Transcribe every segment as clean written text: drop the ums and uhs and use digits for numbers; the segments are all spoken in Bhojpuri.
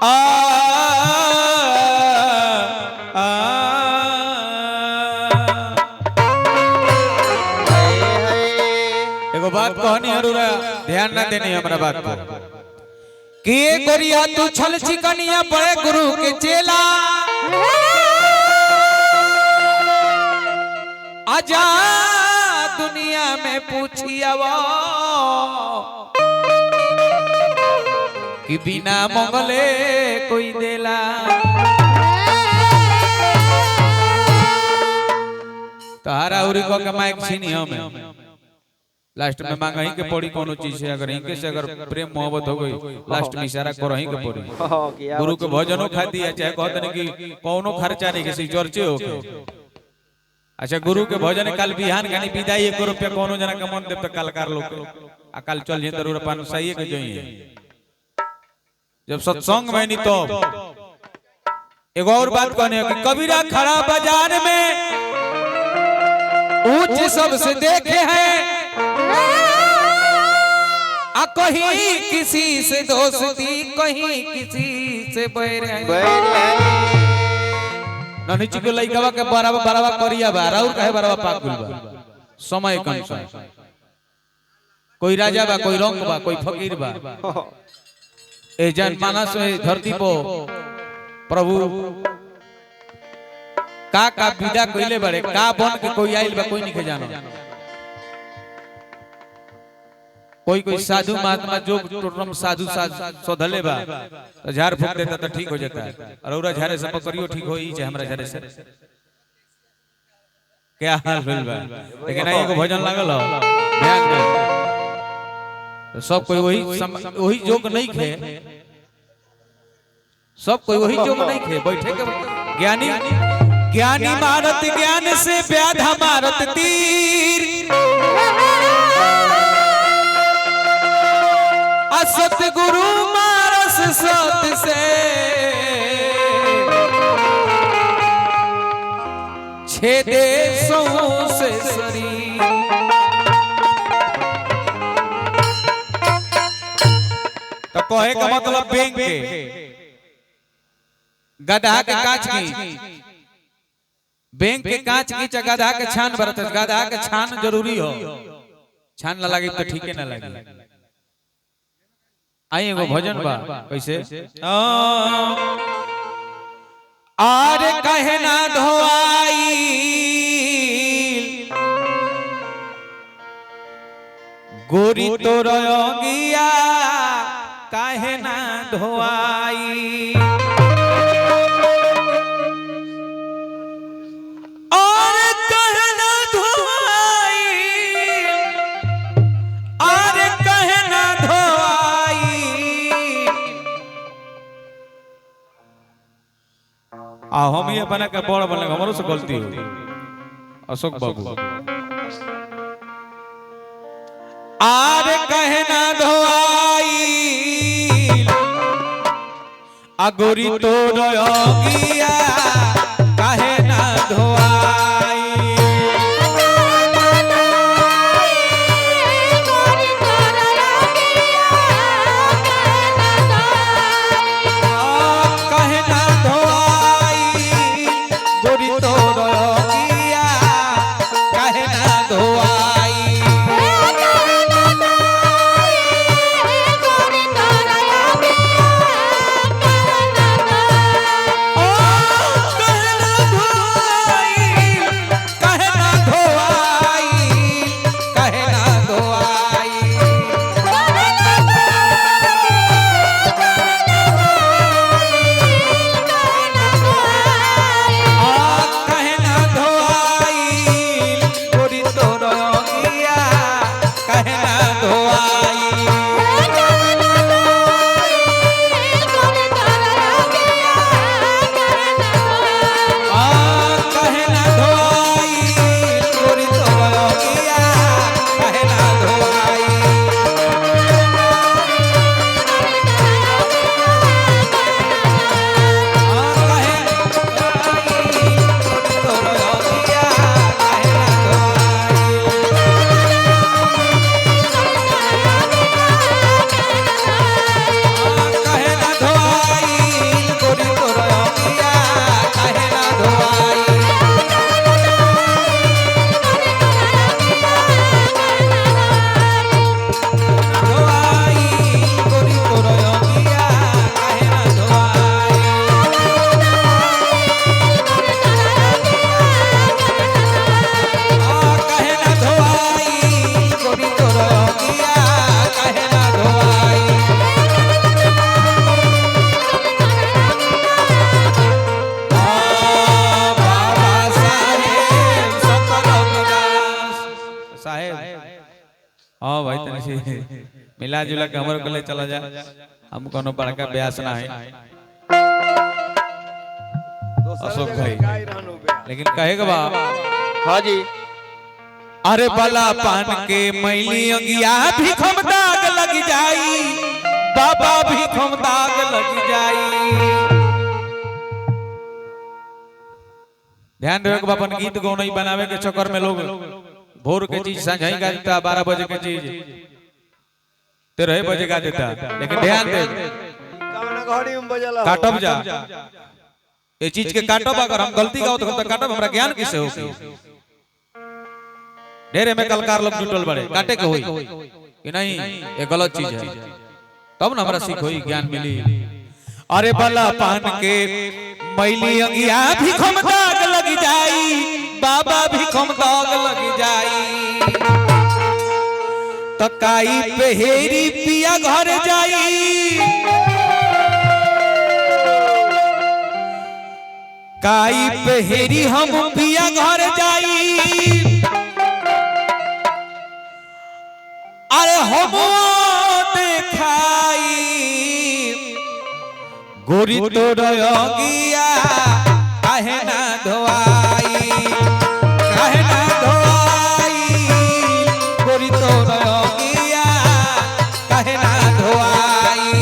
आ एगो बात कहनी हरुरा ध्यान ना देनी हमरा बात पर कि गोरिया तू छल चिकनिया बड़े गुरु के चेला आजा दुनिया में पूछियावा कि बिना मंगले कोई देला तहारा उरी को के माइक छीनी हमें लास्ट में मांग ही के पड़ी कोनो चीज से अगर इनके से अगर प्रेम मोहब्बत हो गई लास्ट में इशारा करो ही के पड़ी गुरु के भजनो खा दिया चाहे कहते नहीं कि कोनो खर्चा नहीं किसी चर्चे हो अच्छा गुरु के भजन कल बिहान गानी विदाई 1 रुपया कोनो जना के मन देव तो कलाकार लोग आ कल चल जे जरूर पान सही के जइए जब सत्संग में नहीं तो एक और बात कहने कि कबीरा खड़ा बाजार में ऊंच सबसे देखे हैं आ कहीं किसी से दोस्ती कहीं किसी से बैर है ननिची के लइकावा के बराबर बराबर करिया बा और कहे बराबर पाकुल बा समय कम समय कोई राजा बा कोई रंग बा कोई फकीर बा ए जन मानस में धरती पो प्रभु का विदा कइले बड़े का बन के कोई आइल बा कोई नहीं जानो कोई साधु महात्मा जो टोटम साधु सोधले बा तो झाड़ फूक देता तो ठीक हो जाता है और औरा झाड़े से पकड़ियो ठीक हो ही चाहे हमरा झाड़े से क्या हाल होइल बा लेकिन एगो भजन लागल हो ध्यान दे तो सब कोई वही जोग नहीं खे सब कोई वही जोग नहीं खे बैठे के ज्ञानी मारत ज्ञान से व्याधा मारत तीर सतगुरु मारस सत से छेदे सौ से शरीर तो कहे का मतलब बैंक के गधा के कांच की बैंक के कांच की गधा के छान बरत गधा के छान जरूरी हो छान ना लगे तो ठीक है ना लगे आई एगो भजन बा कैसे आर कहे ना धोआई गोरी तो रोगिया कहे ना धोआई हम ये बना के बड़ बने हमरो से गलती हो अशोक बाबू आर कहे ना धोआई अगोरी तो रोगिया कहे ना धोआई Oh मिला जुला के हमर को ले चला जा, हम कोनो बड़का ब्यास ना है अशोक भाई, लेकिन कहेगा बा हाँ जी। अरे बला पान के मैली अंगिया भी खम दाग लग जाई, बाबा भी खम दाग लग जाई। ध्यान रखो अपन गीत गौनई बनावे के चक्कर में लोग भोर के चीज संझाई गाता, 12 बजे के चीज 13 बजे गा देता, लेकिन ध्यान दे काटब जा ये चीज के काटब, अगर हम गलती गाओ तो काटब, हमरा ज्ञान किसे हो ढेरे में कलकार लोग जुटल बड़े काटे के होई कि नहीं, ये गलत चीज है, तब ना हमरा सीख होई ज्ञान मिली। अरे बला पान के मैली अंगिया भी खम दाग लग जाई, बाबा भी खम दाग लग जाई। तकाई पे हेरी पिया घर जाई, काई पे हेरी हम पिया घर जाई। अरे हम देखाई गोरी तोर अंगिया काहे ना धोआई, काहे ना धोआई गोरी तोर अंगिया काहे ना धोआई।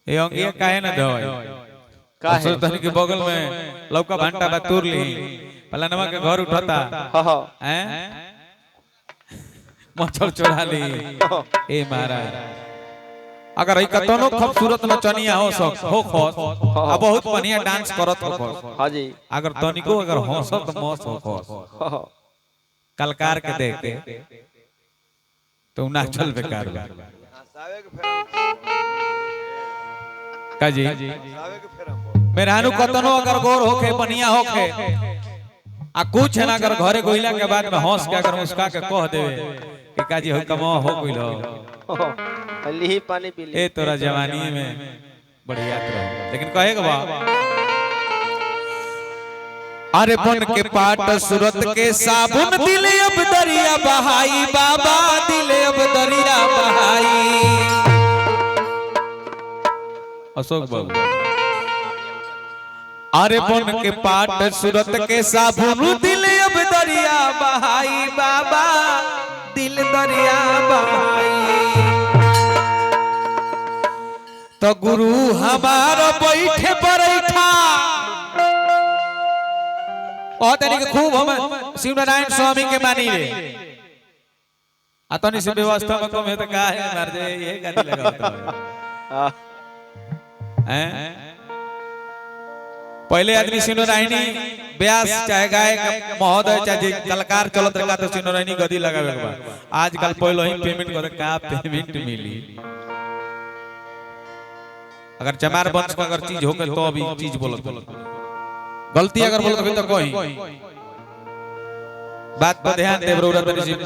ये अंगिया काहे ना धोए, काहे तन के बगल में लौका भंटा बा तोड़ ली, पलानवा के घर उठाता हैं मच्छर चढ़ा ली। ए महाराज अगर ई कतनो खूबसूरत नचनिया हो सक हो खस आ बहुत बढ़िया डांस करत हो खस, हां जी अगर तनिको अगर हंसत मौत हो खस कलकार के देख के तो नाचल बेकार बा काजी। मेहरानू कतनो अगर गोर होके बढ़िया होके आ कुछ ना अगर घरे गोइला के बाद में हंस के अगर मुस्का के कह देवे कि काजी हो कमा हो गइलो ली पानी पी ले, ए तोरा जवानी में बढ़िया रह, लेकिन कहेगा बा अरे बन के पाट सूरत के साबुन दिल अब दरिया बहाई, बाबा दिल अब दरिया बहाई। अशोक बाबू अरे बन के पाट सूरत के साबुन दिल अब दरिया बहाई, बाबा दिल दरिया बहाई। तो गुरु हमारा बैठे बैठा और तरीके खूब हम शिव नारायण स्वामी के मानी रे अतनी से व्यवस्था में कम है तो का है मार दे ये गाली लगाता है। पहले आदमी सिनोराइनी व्यास चाहे गायक महोदय चाहे कलाकार चलत रहा तो सिनोराइनी गदी लगावे के बा। आजकल पहले ही पेमेंट करे का पेमेंट मिली। अगर चमार वंश का अगर चीज हो गई तो अभी चीज बोलत गलती अगर बोलत तो कोई बात पर ध्यान दे बरोबर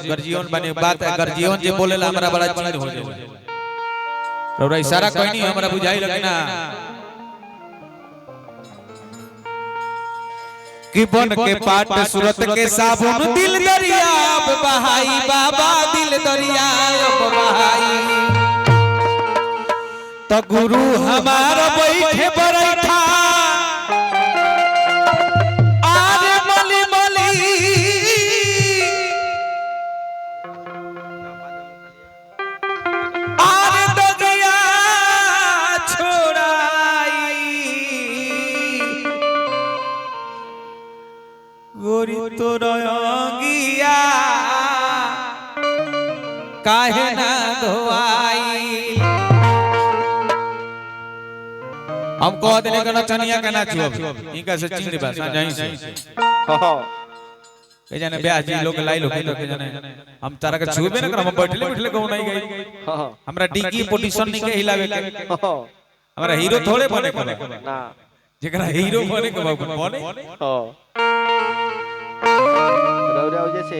गर्जियन बने बात गर्जियन जे बोलेला हमरा बड़ा चीज हो जाए रौरा इशारा कोई नहीं हमरा बुझाई लगना कि बन के पाट सूरत के साबुन दिल दरिया बहाई बाबा दिल दरिया बहाई तो गुरु हमारा बैठे बरैठा आरे मली मली आरे दगिया छोड़ाई गोरी तो रंगिया काहे ना धोआई। हम कह देने का नचनिया का नाचो इनका से चिंदी बात ना जाई से के जाने ब्याह जी लोग लाई लोग के जाने हम तारा के छुबे ना कर हम बैठले बैठले कहू नहीं गई हमरा डिगी पोजीशन नहीं के हिलावे के हमरा हीरो थोड़े बने के ना जेकरा हीरो बने के बने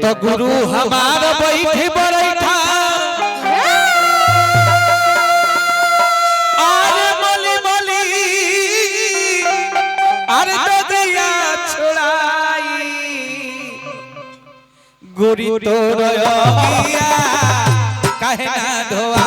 तो गुरु हमारा बैठे बरैठा आरे मली मली आरे दगिया छोड़ाई गोरी तो रंगिया काहे ना धोआ